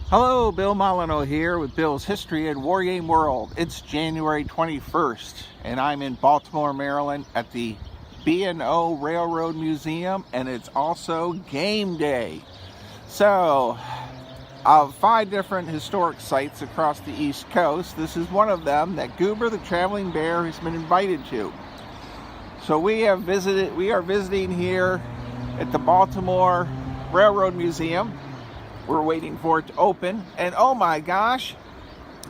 Hello, Bill Molyneux here with Bill's History and Wargame World. It's January 21st and I'm in Baltimore, Maryland at the B&O Railroad Museum, and it's also game day. So, of 5 different historic sites across the East Coast, this is one of them that Goober the Traveling Bear has been invited to. So we are visiting here at the Baltimore Railroad Museum. We're waiting for it to open, and oh my gosh,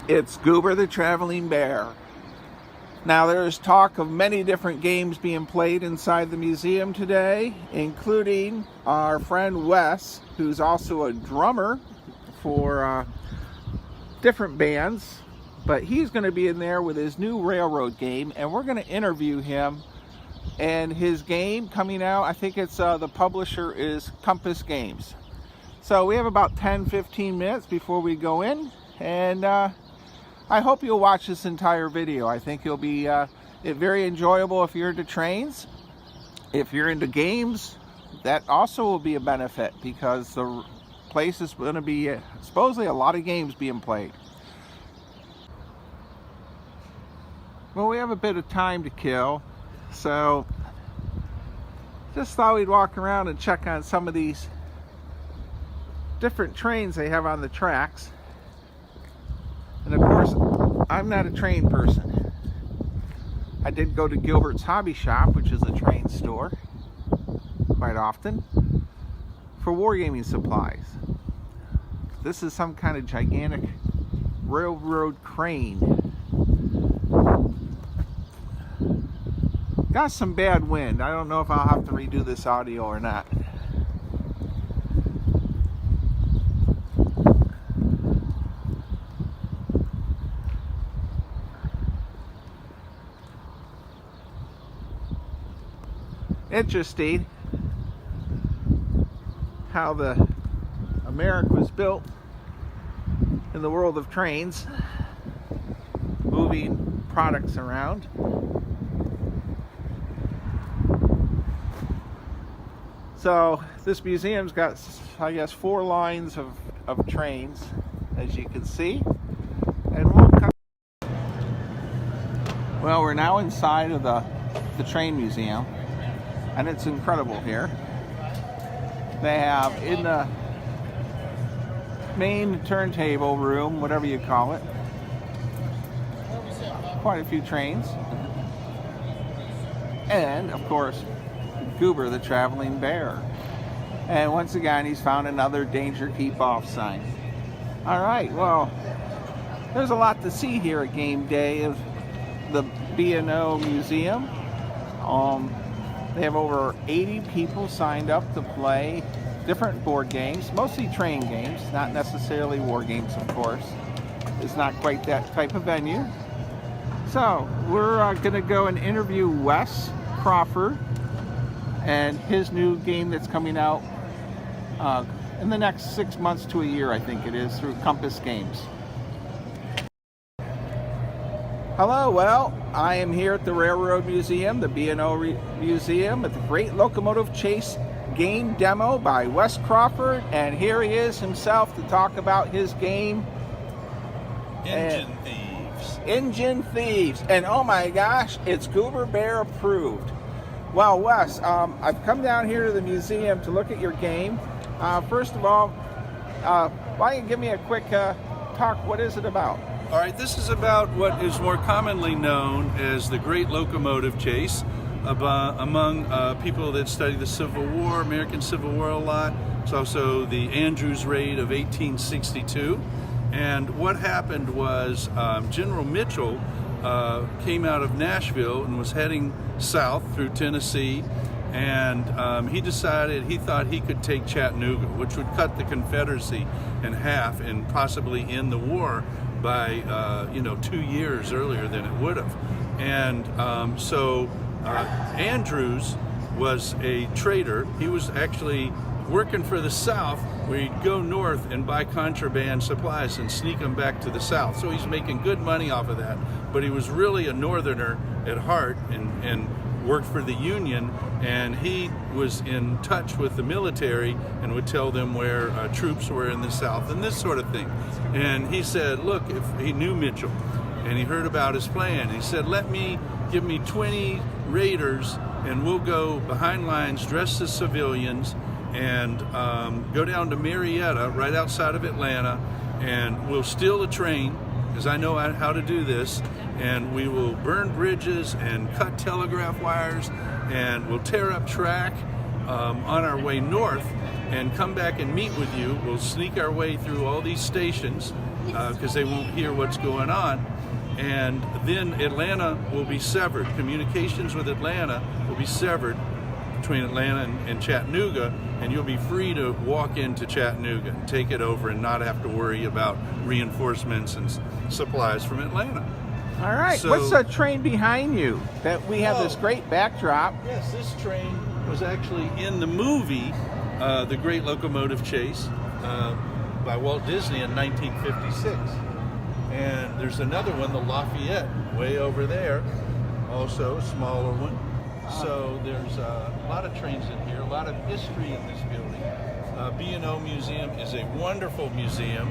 it's Goober the Traveling Bear. Now there's talk of many different games being played inside the museum today, including our friend Wes, who's also a drummer for different bands, but he's going to be in there with his new railroad game, and we're going to interview him and his game coming out. I think it's the publisher is Compass Games. So we have about 10-15 minutes before we go in, and I hope you'll watch this entire video. I think it'll be very enjoyable if you're into trains. If you're into games, that also will be a benefit, because the place is going to be supposedly a lot of games being played. Well, we have a bit of time to kill, so just thought we'd walk around and check on some of these different trains they have on the tracks. And of course, I'm not a train person. I did go to Gilbert's Hobby Shop, which is a train store, quite often, for wargaming supplies. This is some kind of gigantic railroad crane. Got some bad wind. I don't know if I'll have to redo this audio or not. Interesting how the America was built in the world of trains, moving products around. So this museum's got, I guess, 4 lines of trains, as you can see. And well, we're now inside of the train museum. And it's incredible here. They have in the main turntable room, whatever you call it, quite a few trains. And of course, Goober the Traveling Bear. And once again, he's found another danger keep off sign. All right, well, there's a lot to see here at game day of the B&O Museum. They have over 80 people signed up to play different board games, mostly train games, not necessarily war games, of course. It's not quite that type of venue. So we're going to go and interview Wes Crawford and his new game that's coming out in the next 6 months to a year, I think it is, through Compass Games. Hello, well, I am here at the Railroad Museum, the B&O Museum, at the Great Locomotive Chase game demo by Wes Crawford, and here he is himself to talk about his game, Engine Thieves. And oh my gosh, it's Goober Bear approved. Well, Wes, I've come down here to the museum to look at your game. First of all, why don't you give me a quick talk, what is it about? All right, this is about what is more commonly known as the Great Locomotive Chase among people that study the Civil War, American Civil War a lot. It's also the Andrews Raid of 1862. And what happened was General Mitchell came out of Nashville and was heading south through Tennessee, and he decided he thought he could take Chattanooga, which would cut the Confederacy in half and possibly end the war by 2 years earlier than it would have. And so Andrews was a trader. He was actually working for the South, where he'd go north and buy contraband supplies and sneak them back to the South. So he's making good money off of that, but he was really a Northerner at heart and worked for the Union, and he was in touch with the military and would tell them where troops were in the South and this sort of thing. And he said, look, if he knew Mitchell and he heard about his plan, he said, give me 20 raiders and we'll go behind lines dressed as civilians and go down to Marietta, right outside of Atlanta, and we'll steal a train, because I know how to do this, and we will burn bridges and cut telegraph wires, and we'll tear up track on our way north and come back and meet with you. We'll sneak our way through all these stations because they won't hear what's going on. And then Atlanta will be severed. Communications with Atlanta will be severed between Atlanta and Chattanooga, and you'll be free to walk into Chattanooga and take it over and not have to worry about reinforcements and supplies from Atlanta. All right, So, what's the train behind you that we have this great backdrop? Yes, this train was actually in the movie The Great Locomotive Chase by Walt Disney in 1956. And there's another one, the Lafayette, way over there, also a smaller one. So there's a lot of trains in here, a lot of history in this building. B&O Museum is a wonderful museum,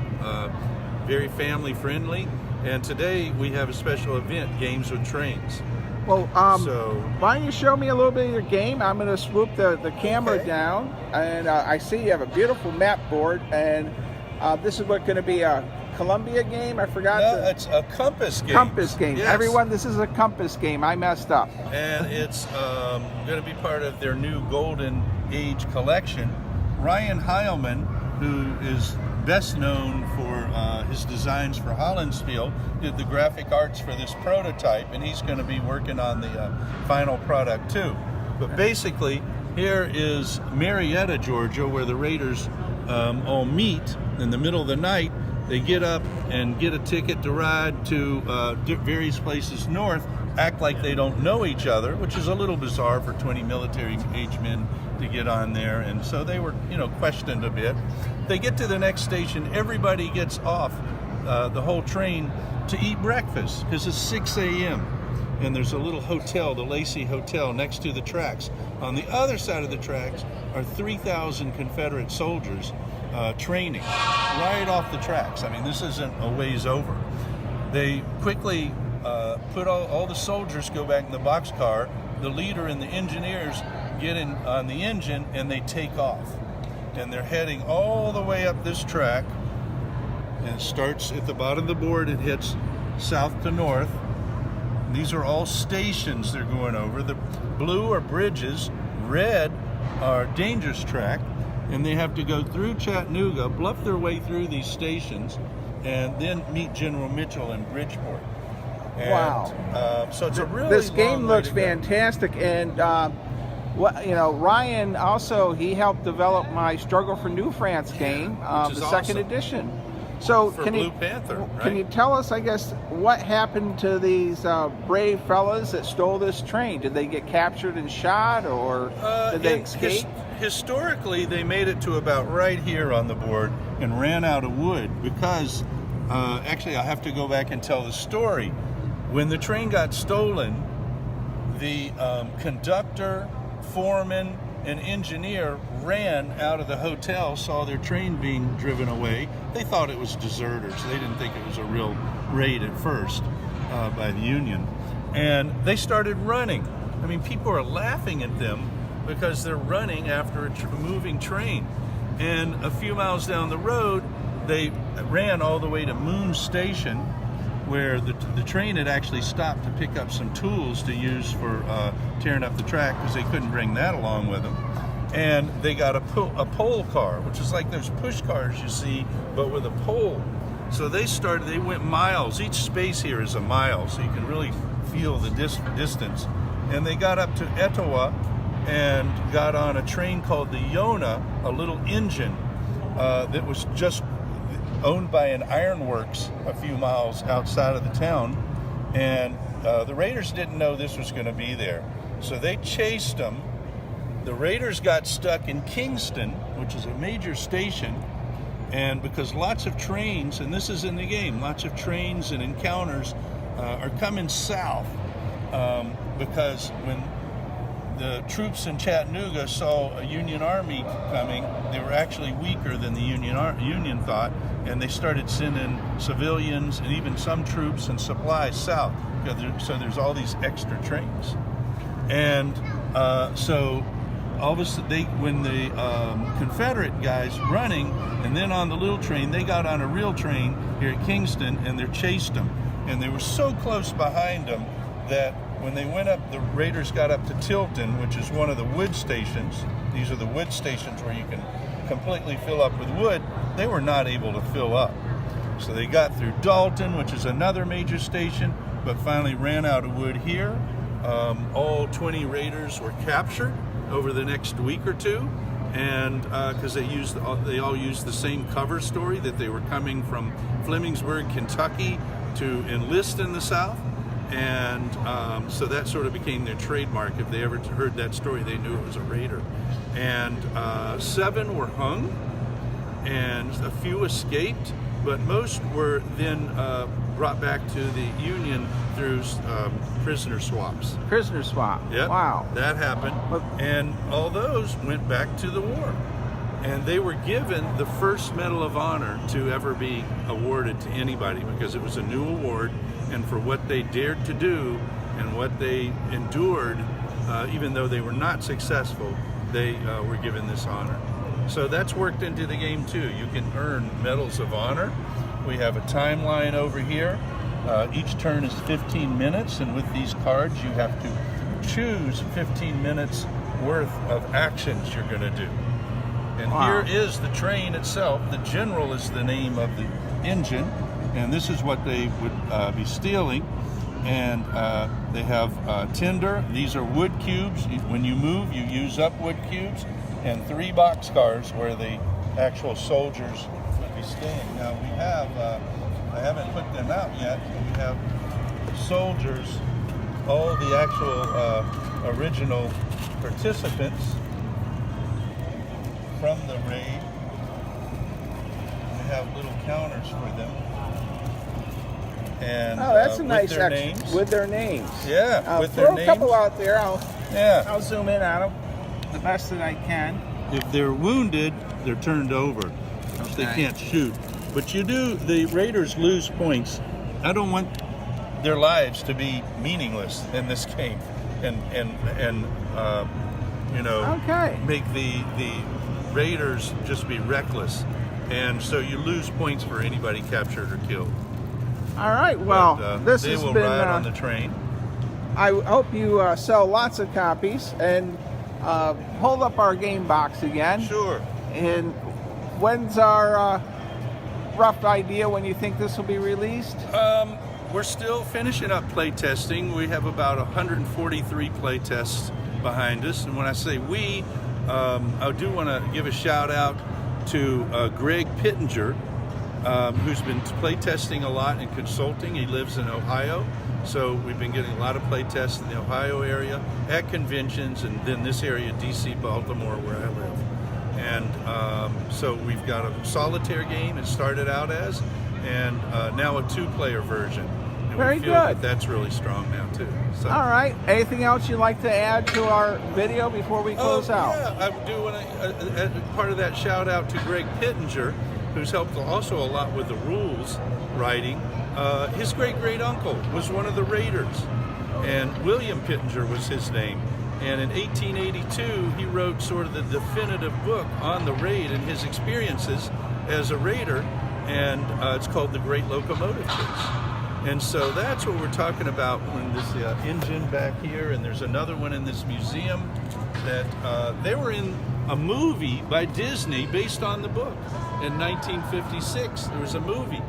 very family friendly. And today we have a special event, Games with Trains. Well, So- why don't you show me a little bit of your game? I'm going to swoop the camera Okay. down, and I see you have a beautiful map board, and this is what going to be a Columbia game? I forgot. No, it's a compass game. Compass game. Yes. Everyone, this is a compass game. I messed up. And it's going to be part of their new Golden Age collection. Ryan Heilman, who is best known for his designs for Hollandsfield, did the graphic arts for this prototype, and he's going to be working on the final product too. But basically, here is Marietta, Georgia, where the Raiders all meet in the middle of the night. They get up and get a ticket to ride to various places north, act like they don't know each other, which is a little bizarre for 20 military-age men to get on there. And so they were, questioned a bit. They get to the next station. Everybody gets off the whole train to eat breakfast because it's 6 a.m. And there's a little hotel, the Lacey Hotel, next to the tracks. On the other side of the tracks are 3,000 Confederate soldiers training right off the tracks. I mean, this isn't a ways over. They quickly put all the soldiers go back in the boxcar. The leader and the engineers get in on the engine and they take off. And they're heading all the way up this track. And it starts at the bottom of the board. It hits south to north. These are all stations they're going over. The blue are bridges, red are dangerous track. And they have to go through Chattanooga, bluff their way through these stations, and then meet General Mitchell in Bridgeport. And, Wow. So it's a really This game long way looks to go. fantastic, and Ryan also, he helped develop my Struggle for New France game, which the is second awesome. edition. So For can Blue you Panther, right? can you tell us, I guess, what happened to these brave fellas that stole this train? Did they get captured and shot, or did they escape? Historically, they made it to about right here on the board and ran out of wood because, actually, I have to go back and tell the story. When the train got stolen, the conductor, foreman, and engineer ran out of the hotel, saw their train being driven away. They thought it was deserters. They didn't think it was a real raid at first by the Union. And they started running. I mean, people are laughing at them because they're running after a moving train. And a few miles down the road, they ran all the way to Moon Station, where the train had actually stopped to pick up some tools to use for tearing up the track because they couldn't bring that along with them. And they got a pole car, which is like those push cars you see, but with a pole. So they went miles. Each space here is a mile, so you can really feel the distance. And they got up to Etowah and got on a train called the Yonah, a little engine that was just owned by an ironworks a few miles outside of the town. And the Raiders didn't know this was going to be there. So they chased them. The Raiders got stuck in Kingston, which is a major station. And because lots of trains, and this is in the game, lots of trains and encounters are coming south because when the troops in Chattanooga saw a Union army coming, they were actually weaker than the Union thought, and they started sending civilians and even some troops and supplies south. So there's all these extra trains. And so all of a sudden, when the Confederate guys running, and then on the little train, they got on a real train here at Kingston, and they chased them. And they were so close behind them that when they went up, the raiders got up to Tilton, which is one of the wood stations. These are the wood stations where you can completely fill up with wood. They were not able to fill up. So they got through Dalton, which is another major station, but finally ran out of wood here. All 20 raiders were captured over the next week or two, and because they all used the same cover story, that they were coming from Flemingsburg, Kentucky to enlist in the South. And so that sort of became their trademark. If they ever heard that story, they knew it was a raider. And 7 were hung, and a few escaped, but most were then brought back to the Union through prisoner swaps. Prisoner swap. Yep. Wow. That happened. And all those went back to the war. And they were given the first Medal of Honor to ever be awarded to anybody, because it was a new award, and for what they dared to do and what they endured, even though they were not successful, they were given this honor. So that's worked into the game too. You can earn medals of honor. We have a timeline over here. Each turn is 15 minutes, and with these cards you have to choose 15 minutes worth of actions you're going to do. And wow. Here is the train itself. The General is the name of the engine, and this is what they would be stealing. And they have tinder. These are wood cubes. When you move, you use up wood cubes, and 3 boxcars where the actual soldiers would be staying. Now we have, I haven't put them out yet, but we have soldiers, all the actual original participants from the raid. We have little counters for them. And oh, that's a nice with their extra, names. with their names. Yeah, with their throw names. a couple out there. Yeah. I'll zoom in on them the best that I can. If they're wounded, they're turned over. Okay. They can't shoot. But the raiders lose points. I don't want their lives to be meaningless in this game, and Okay. make the raiders just be reckless, and so you lose points for anybody captured or killed. All right. Well, this they has will been. ride on the train. I hope you sell lots of copies, and hold up our game box again. Sure. And when's our rough idea when you think this will be released? We're still finishing up play testing. We have about 143 play tests behind us, and when I say we, I do want to give a shout out to Greg Pittenger, who's been play testing a lot and consulting. He lives in Ohio, so we've been getting a lot of play tests in the Ohio area at conventions, and then this area, DC, Baltimore, where I live. And so we've got a solitaire game it started out as, and now a 2-player version. And Very we feel good. that that's really strong now too. So. All right. Anything else you'd like to add to our video before we close out? Yeah, I do want to, part of that shout out to Greg Pittenger, who's helped also a lot with the rules writing. His great-great-uncle was one of the raiders, and William Pittenger was his name. And in 1882, he wrote sort of the definitive book on the raid and his experiences as a raider, and it's called The Great Locomotive Chase. And so that's what we're talking about when this engine back here, and there's another one in this museum that they were in a movie by Disney based on the book. In 1956, there was a movie.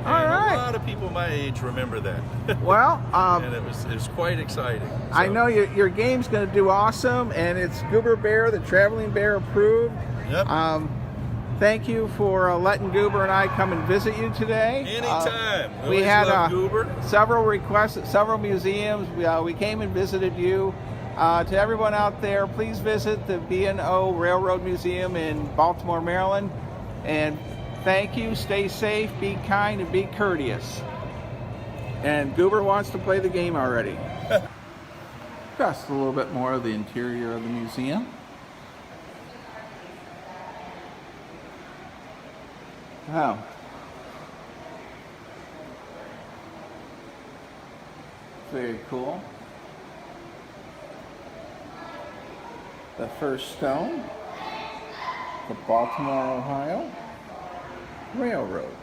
And All right. A lot of people my age remember that. Well, and it was quite exciting. So, I know your game's going to do awesome, and it's Goober Bear, the Traveling Bear approved. Yep. Thank you for letting Goober and I come and visit you today. Anytime. We had Goober. Several requests at several museums. We came and visited you. To everyone out there, please visit the B&O Railroad Museum in Baltimore, Maryland. And thank you. Stay safe, be kind, and be courteous. And Goober wants to play the game already. Just a little bit more of the interior of the museum. Wow. Very cool. The first stone, the Baltimore, Ohio Railroad.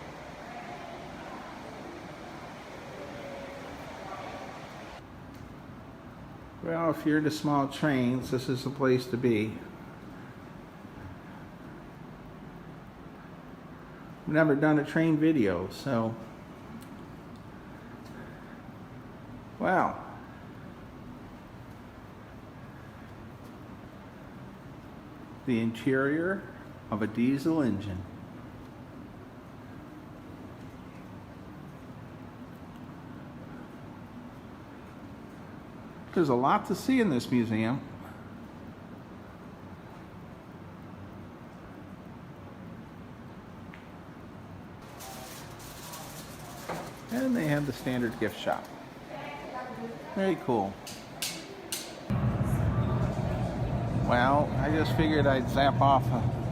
Well, if you're into small trains, this is the place to be. I've never done a train video, so wow. The interior of a diesel engine. There's a lot to see in this museum. And they have the standard gift shop. Very cool. Well, I just figured I'd zap off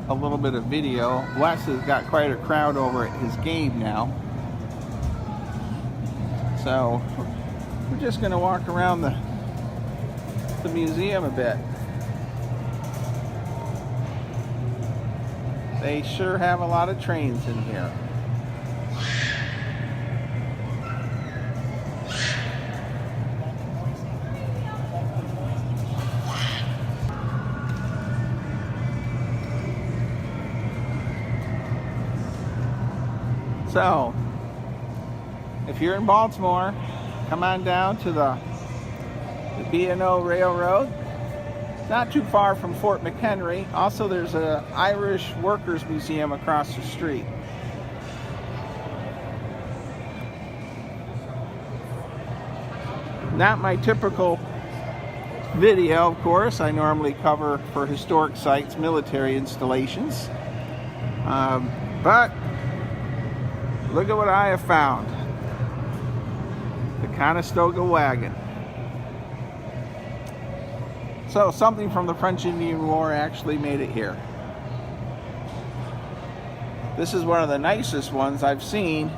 a little bit of video. Wes has got quite a crowd over at his game now. So we're just going to walk around the museum a bit. They sure have a lot of trains in here. So, if you're in Baltimore, come on down to the B&O Railroad. It's not too far from Fort McHenry. Also, there's an Irish Workers Museum across the street. Not my typical video, of course. I normally cover for historic sites, military installations. But look at what I have found. The Conestoga wagon. So something from the French Indian War actually made it here. This is one of the nicest ones I've seen.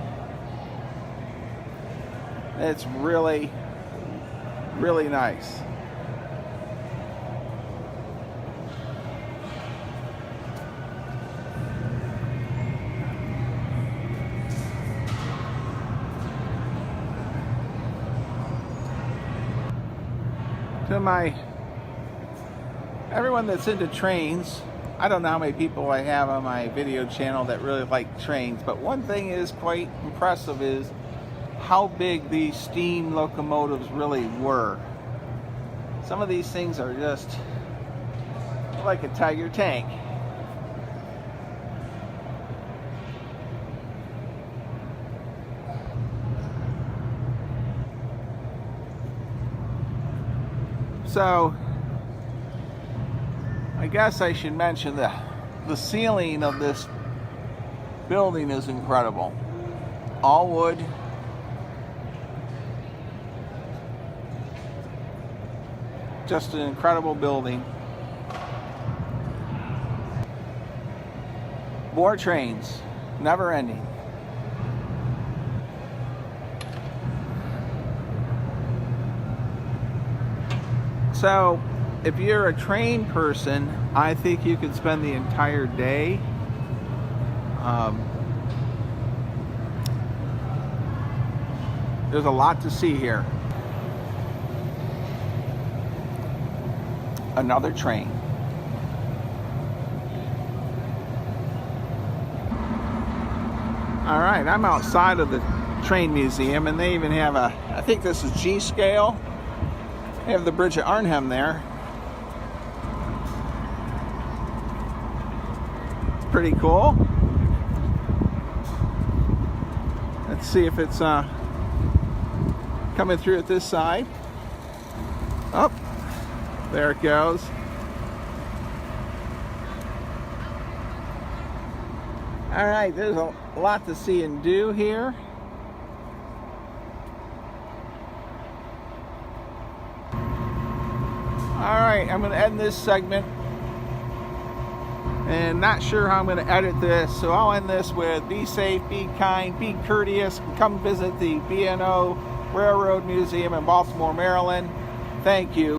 It's really, really nice. To everyone that's into trains, I don't know how many people I have on my video channel that really like trains, but one thing is quite impressive is how big these steam locomotives really were. Some of these things are just like a Tiger tank. So I guess I should mention that the ceiling of this building is incredible. All wood. Just an incredible building. More trains, never ending. So, if you're a train person, I think you could spend the entire day. There's a lot to see here. Another train. All right, I'm outside of the train museum, and they even have a, I think this is G scale. They have the Bridge at Arnhem there. It's pretty cool. Let's see if it's coming through at this side. Oh, there it goes. All right, there's a lot to see and do here. right, I'm going to end this segment. And not sure how I'm going to edit this, so I'll end this with be safe, be kind, be courteous, and come visit the B&O Railroad Museum in Baltimore, Maryland. Thank you.